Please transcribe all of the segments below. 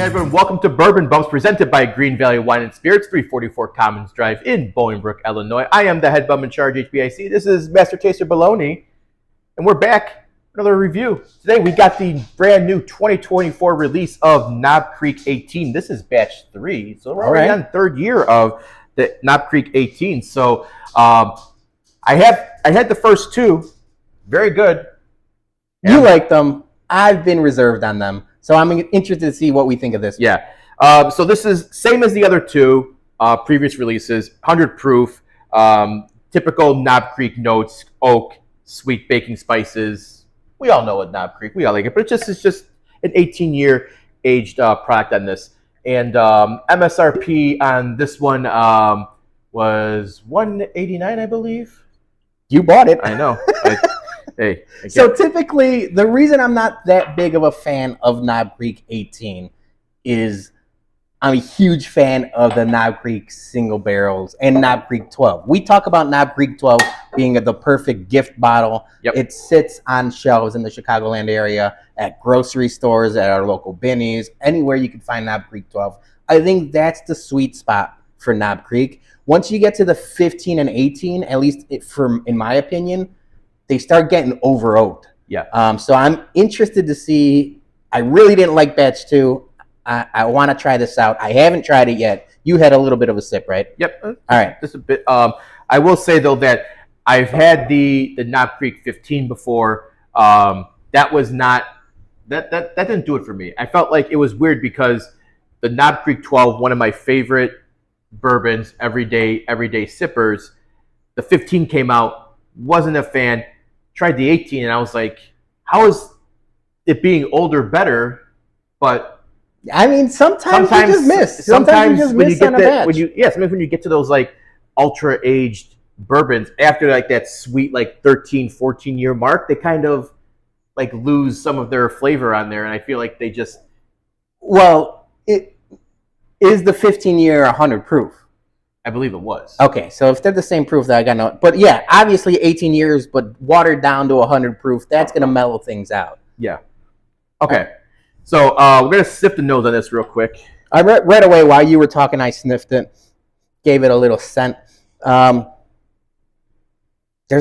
everyone, welcome to Bourbon Bums, presented by Greene Valley Wine Spirits, 344 Commons Drive in Bolingbrook, Illinois. I am the head bum in charge, HBIC. This is Master Taster Bologna, and we're back with another review. Today we got the brand new 2024 release of Knob Creek 18. This is batch 3, so we're already on third year of the Knob Creek 18. So I had the first two, very good. You like them. I've been reserved on them. So I'm interested to see what we think of this. Yeah. So this is same as the other two previous releases, 100 proof, typical Knob Creek notes, oak, sweet baking spices. We all know what Knob Creek, we all like it, but it's just an 18-year aged product on this. And MSRP on this one was $189, I believe. You bought it. I know. Hey. So typically, the reason I'm not that big of a fan of Knob Creek 18 is I'm a huge fan of the Knob Creek single barrels and Knob Creek 12. We talk about Knob Creek 12 being the perfect gift bottle. Yep. It sits on shelves in the Chicagoland area, at grocery stores, at our local Binny's, anywhere you can find Knob Creek 12. I think that's the sweet spot for Knob Creek. Once you get to the 15 and 18, at least in my opinion, they start getting over oaked. Yeah. So I'm interested to see. I really didn't like batch 2. I want to try this out. I haven't tried it yet. You had a little bit of a sip, right? Yep. All right. Just a bit. I will say though that I've had the Knob Creek 15 before. That was not that didn't do it for me. I felt like it was weird because the Knob Creek 12, one of my favorite bourbons, everyday sippers. The 15 came out, wasn't a fan. Tried the 18 and I was like, how is it being older better? But I mean, sometimes you just miss. Sometimes you just when miss you on get a that, batch. sometimes when you get to those like ultra aged bourbons after like that sweet like 13, 14-year mark, they kind of like lose some of their flavor on there, and I feel like they just. Well, it is the 15-year 100 proof. I believe it was. Okay, so if they're the same proof, that I got no. But yeah, obviously 18 years, but watered down to 100 proof, that's gonna mellow things out. Yeah. Okay. So we're gonna sniff the nose on this real quick. I right away while you were talking, I sniffed it, gave it a little scent. There's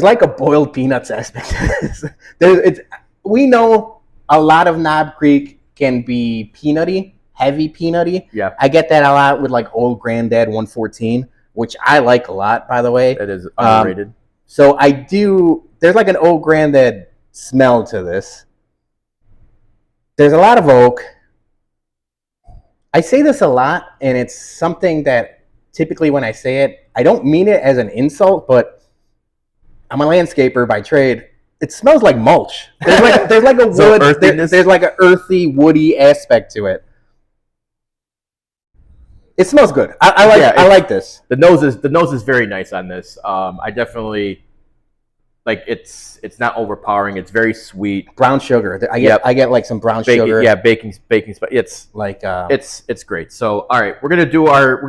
like a boiled peanuts aspect to this. We know a lot of Knob Creek can be peanutty, heavy peanutty. Yeah. I get that a lot with like Old Granddad 114, which I like a lot, by the way. That is underrated. So there's like an Old Granddad smell to this. There's a lot of oak. I say this a lot, and it's something that typically when I say it, I don't mean it as an insult, but I'm a landscaper by trade. It smells like mulch. There's like a wood, there's like an earthy, woody aspect to it. It smells good. I like this. The nose is very nice on this. I definitely like it's not overpowering. It's very sweet. Brown sugar. I get like some brown sugar. Yeah, baking spice. It's like it's great. So all right, we're gonna do our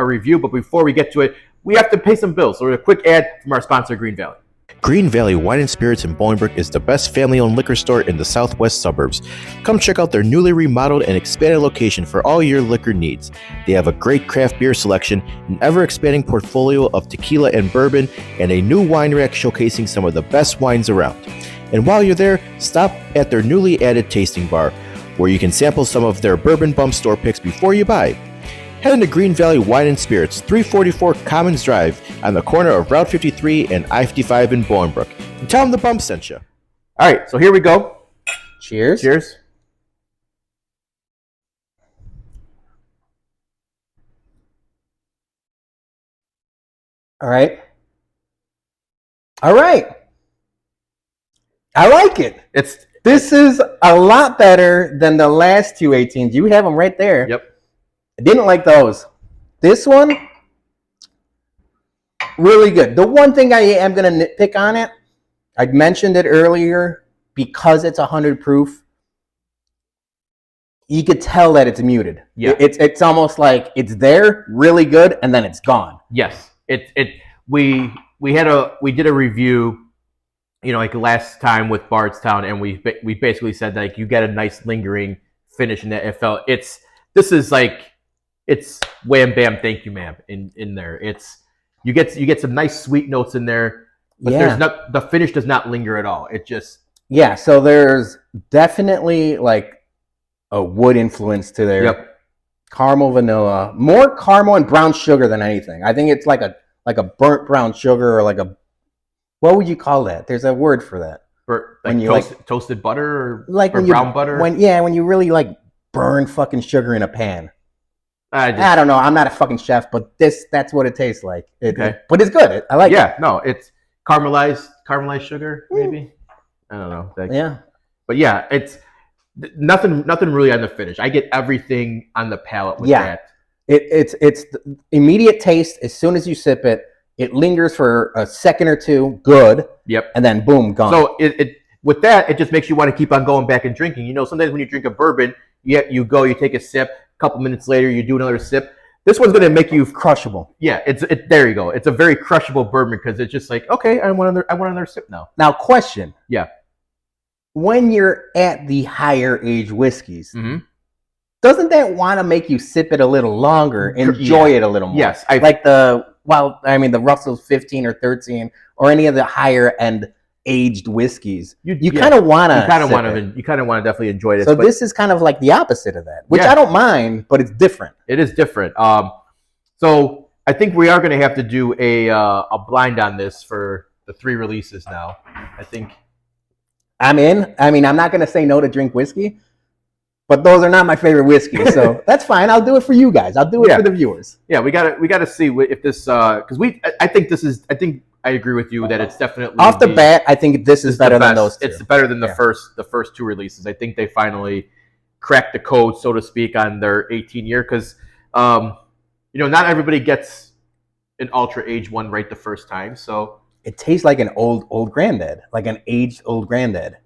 review, but before we get to it, we have to pay some bills. So we're gonna quick ad from our sponsor, Greene Valley. Greene Valley Wine and Spirits in Bolingbrook is the best family-owned liquor store in the southwest suburbs. Come check out their newly remodeled and expanded location for all your liquor needs. They have a great craft beer selection, an ever-expanding portfolio of tequila and bourbon, and a new wine rack showcasing some of the best wines around. And while you're there, stop at their newly added tasting bar, where you can sample some of their Bourbon Bums store picks before you buy. Head into Greene Valley Wine and Spirits, 344 Commons Drive, on the corner of Route 53 and I-55 in Bolingbrook. And tell them the bump sent you. All right, so here we go. Cheers. Cheers. All right. I like it. This is a lot better than the last two 18s. You have them right there. Yep. I didn't like those. This one, really good. The one thing I am going to nitpick on it, I mentioned it earlier, because it's 100 proof, you could tell that it's muted. Yeah. It's almost like it's there, really good, and then it's gone. Yes. We did a review, like last time with Bardstown, and we basically said that, like, you get a nice lingering finish in that. This is like, it's wham bam, thank you, ma'am. In there, you get some nice sweet notes in there, but the finish does not linger at all. It just So there's definitely like a wood influence to there. Yep. Caramel, vanilla, more caramel and brown sugar than anything. I think it's like a burnt brown sugar, or like a, what would you call that? There's a word for that. For like, when you toasted butter, or like or brown butter. When you really like burn fucking sugar in a pan. I don't know. I'm not a fucking chef, but that's what it tastes like. But it's good. I like it. Yeah, no, it's caramelized sugar, maybe. I don't know. But yeah, it's nothing really on the finish. I get everything on the palate with that. It's the immediate taste. As soon as you sip it, it lingers for a second or two. Good. Yep. And then boom, gone. So with that, it just makes you want to keep on going back and drinking. You know, sometimes when you drink a bourbon, you take a sip. A couple minutes later, you do another sip. This one's going to make you crushable. Yeah, there you go. It's a very crushable bourbon because it's just like, okay, I want another sip now. Now, question. Yeah. When you're at the higher age whiskeys, doesn't that want to make you sip it a little longer, enjoy it a little more? Yes. Like the Russell's 15 or 13 or any of the higher end aged whiskeys. You kind of want to definitely enjoy this. So this is kind of like the opposite of that, which I don't mind, but it's different. It is different. So I think we are going to have to do a blind on this for the 3 releases now. I think I'm in. I mean, I'm not going to say no to drink whiskey, but those are not my favorite whiskeys. So that's fine. I'll do it for you guys. I'll do it for the viewers. Yeah, we got to see if this because I think I agree with you that it's definitely off the bat. I think this is better than those two. It's better than the first 2 releases. I think they finally cracked the code, so to speak, on their 18-year because not everybody gets an ultra age one right the first time. So it tastes like an old granddad, like an aged old granddad.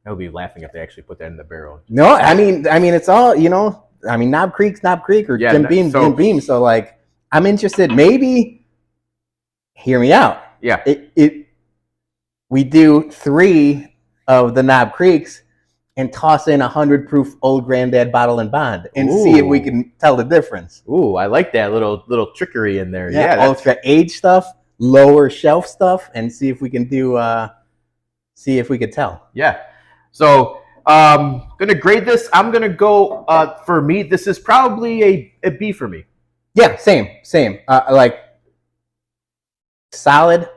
I would be laughing if they actually put that in the barrel. No, I mean it's all Knob Creek, or Jim Beam. So like, I'm interested. Maybe hear me out. Yeah. We do 3 of the Knob Creeks and toss in 100 proof old granddad bottle and bond and see if we can tell the difference. Ooh, I like that little trickery in there. Yeah, ultra age stuff, lower shelf stuff, and see if we can see if we could tell. Yeah. So gonna grade this. I'm gonna go for me. This is probably a B for me. Yeah, same. Like solid.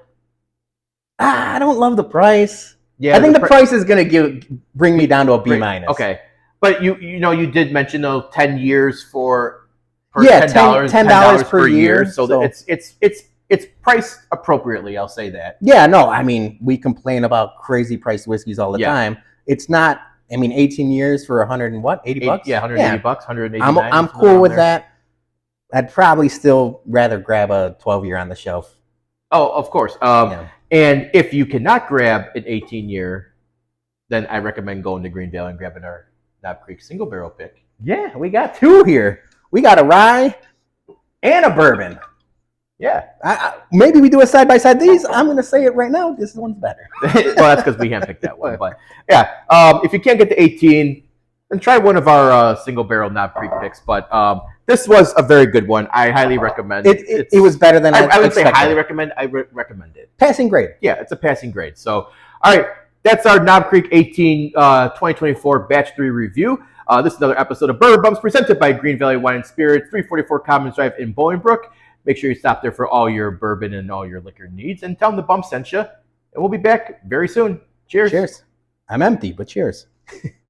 I don't love the price. Yeah, I think the price is gonna bring me down to a B minus. Okay, but you did mention though 10 years for $10 per year. So it's priced appropriately. I'll say that. Yeah, no, I mean we complain about crazy priced whiskeys all the time. It's not. I mean, 18 years for 100 and what? $80? Yeah, $180, $189. I'm cool with that. I'd probably still rather grab a 12-year on the shelf. Oh, of course. And if you cannot grab an 18-year, then I recommend going to Greene Valley and grabbing our Knob Creek single barrel pick. Yeah, we got 2 here. We got a rye and a bourbon. Yeah. Maybe we do a side-by-side. These, I'm going to say it right now, this one's better. Well, that's because we handpicked that one. But yeah, if you can't get the 18, then try one of our single barrel Knob Creek picks. But this was a very good one. I highly recommend it. It was better than I would say highly recommend. I recommend it. Passing grade. Yeah, it's a passing grade. So, all right, that's our Knob Creek 18 2024 Batch 3 review. This is another episode of Bourbon Bums presented by Greene Valley Wine Spirits, 344 Commons Drive in Bolingbrook. Make sure you stop there for all your bourbon and all your liquor needs. And tell them the Bump sent you. And we'll be back very soon. Cheers. Cheers. I'm empty, but cheers.